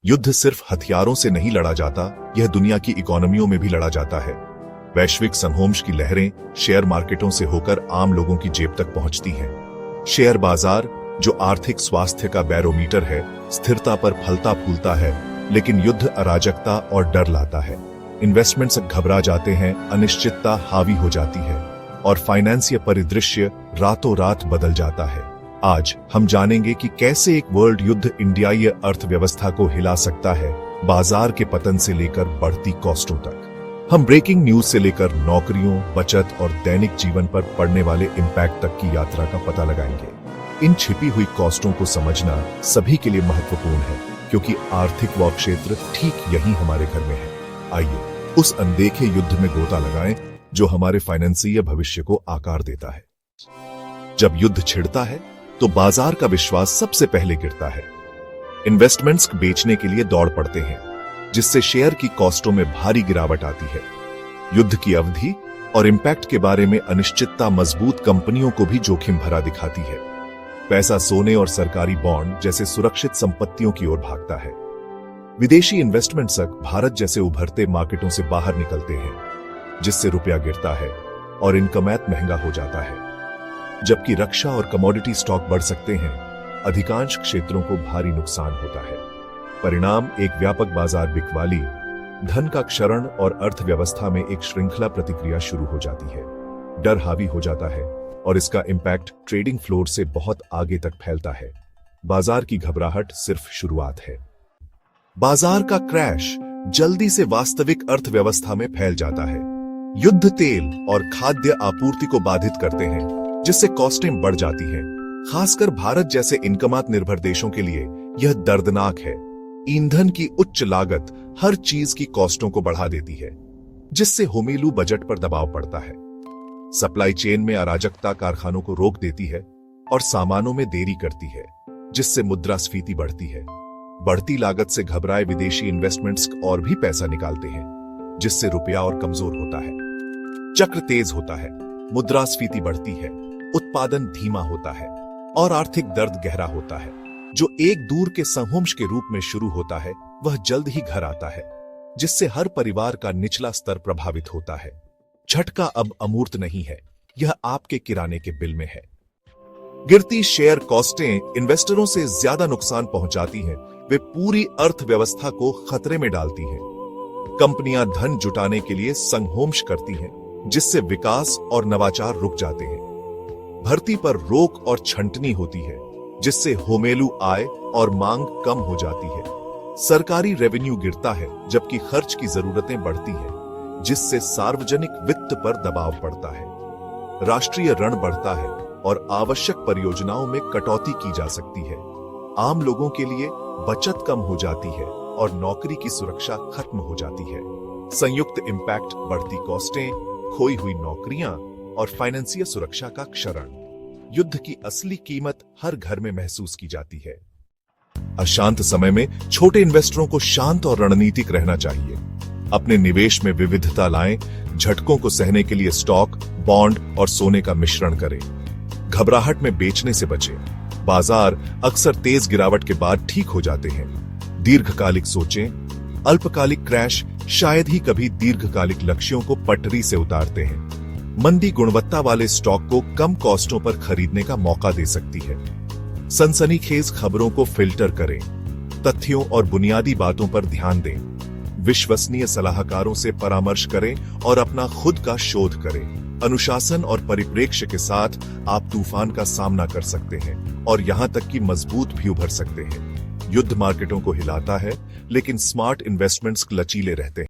युद्ध सिर्फ हथियारों से नहीं लड़ा जाता, यह दुनिया की इकोनॉमियों में भी लड़ा जाता है। वैश्विक संघर्ष की लहरें शेयर मार्केटों से होकर आम लोगों की जेब तक पहुंचती हैं। शेयर बाजार, जो आर्थिक स्वास्थ्य का बैरोमीटर है, स्थिरता पर फलता फूलता है, लेकिन युद्ध अराजकता और डर लाता है। इन्वेस्टमेंट्स घबरा जाते हैं, अनिश्चितता हावी हो जाती है और फाइनेंशियल परिदृश्य रातों रात बदल जाता है। आज हम जानेंगे कि कैसे एक वर्ल्ड युद्ध इंडियाई अर्थव्यवस्था को हिला सकता है, बाजार के पतन से लेकर बढ़ती कॉस्टों तक। हम ब्रेकिंग न्यूज से लेकर नौकरियों, बचत और दैनिक जीवन पर पड़ने वाले इम्पैक्ट तक की यात्रा का पता लगाएंगे। इन छिपी हुई कॉस्टों को समझना सभी के लिए महत्वपूर्ण है, क्योंकि आर्थिक वह क्षेत्र ठीक यही हमारे घर में है। आइए उस अनदेखे युद्ध में गोता लगाएं जो हमारे फाइनेंशियल भविष्य को आकार देता है। जब युद्ध छिड़ता है तो बाजार का विश्वास सबसे पहले गिरता है। इन्वेस्टमेंट्स बेचने के लिए दौड़ पड़ते हैं, जिससे शेयर की कॉस्टों में भारी गिरावट आती है। युद्ध की अवधि और इम्पैक्ट के बारे में अनिश्चितता मजबूत कंपनियों को भी जोखिम भरा दिखाती है। पैसा सोने और सरकारी बॉन्ड जैसे सुरक्षित संपत्तियों की ओर भागता है। विदेशी इन्वेस्टमेंट्स भारत जैसे उभरते मार्केटों से बाहर निकलते हैं, जिससे रुपया गिरता है और इनकमैत महंगा हो जाता है। जबकि रक्षा और कमोडिटी स्टॉक बढ़ सकते हैं, अधिकांश क्षेत्रों को भारी नुकसान होता है। परिणाम एक व्यापक बाजार बिकवाली, धन का क्षरण और अर्थव्यवस्था में एक श्रृंखला प्रतिक्रिया शुरू हो जाती है। डर हावी हो जाता है और इसका इम्पैक्ट ट्रेडिंग फ्लोर से बहुत आगे तक फैलता है। बाजार की घबराहट सिर्फ शुरुआत है। बाजार का क्रैश जल्दी से वास्तविक अर्थव्यवस्था में फैल जाता है। युद्ध तेल और खाद्य आपूर्ति को बाधित करते हैं, जिससे कॉस्टें बढ़ जाती हैं। खासकर भारत जैसे इनकमात निर्भर देशों के लिए यह दर्दनाक है। ईंधन की उच्च लागत हर चीज की कॉस्टों को बढ़ा देती है, जिससे घरेलू बजट पर दबाव पड़ता है। सप्लाई चेन में अराजकता कारखानों को रोक देती है और सामानों में देरी करती है, जिससे मुद्रास्फीति बढ़ती है। बढ़ती लागत से घबराए विदेशी इन्वेस्टमेंट्स और भी पैसा निकालते हैं, जिससे रुपया और कमजोर होता है। चक्र तेज होता है, मुद्रास्फीति बढ़ती है, उत्पादन धीमा होता है और आर्थिक दर्द गहरा होता है। जो एक दूर के संघर्ष के रूप में शुरू होता है, वह जल्द ही घर आता है, जिससे हर परिवार का निचला स्तर प्रभावित होता है। झटका अब अमूर्त नहीं है, यह आपके किराने के बिल में है। गिरती शेयर कॉस्टें इन्वेस्टरों से ज्यादा नुकसान पहुंचाती हैं, वे पूरी अर्थव्यवस्था को खतरे में डालती हैं। कंपनियां धन जुटाने के लिए संघर्ष करती हैं, जिससे विकास और नवाचार रुक जाते हैं। भर्ती पर रोक और छंटनी होती है, जिससे घरेलू आय और मांग कम हो जाती है। सरकारी रेवेन्यू गिरता है, जबकि खर्च की जरूरतें बढ़ती हैं, जिससे सार्वजनिक वित्त पर दबाव पड़ता है। राष्ट्रीय ऋण बढ़ता है और आवश्यक परियोजनाओं में कटौती की जा सकती है। आम लोगों के लिए बचत कम हो जाती है और नौकरी की सुरक्षा खत्म हो जाती है। संयुक्त इम्पैक्ट बढ़ती कॉस्टें, खोई हुई नौकरियां और फाइनेंशियल सुरक्षा का क्षरण। युद्ध की असली कीमत हर घर में महसूस की जाती है। अशांत समय में छोटे इन्वेस्टरों को शांत और रणनीतिक रहना चाहिए। अपने निवेश में विविधता लाएं, झटकों को सहने के लिए स्टॉक, बॉन्ड और सोने का मिश्रण करें। घबराहट में बेचने से बचें। बाजार अक्सर तेज गिरावट के बाद ठीक हो जाते हैं। दीर्घकालिक सोचें, अल्पकालिक क्रैश शायद ही कभी दीर्घकालिक लक्ष्यों को पटरी से उतारते हैं। मंदी गुणवत्ता वाले स्टॉक को कम कॉस्टों पर खरीदने का मौका दे सकती है। सनसनीखेज खबरों को फिल्टर करें, तथ्यों और बुनियादी बातों पर ध्यान दें। विश्वसनीय सलाहकारों से परामर्श करें और अपना खुद का शोध करें। अनुशासन और परिप्रेक्ष्य के साथ आप तूफान का सामना कर सकते हैं और यहां तक कि मजबूत भी उभर सकते हैं। युद्ध मार्केटों को हिलाता है, लेकिन स्मार्ट इन्वेस्टमेंट्स लचीले रहते हैं।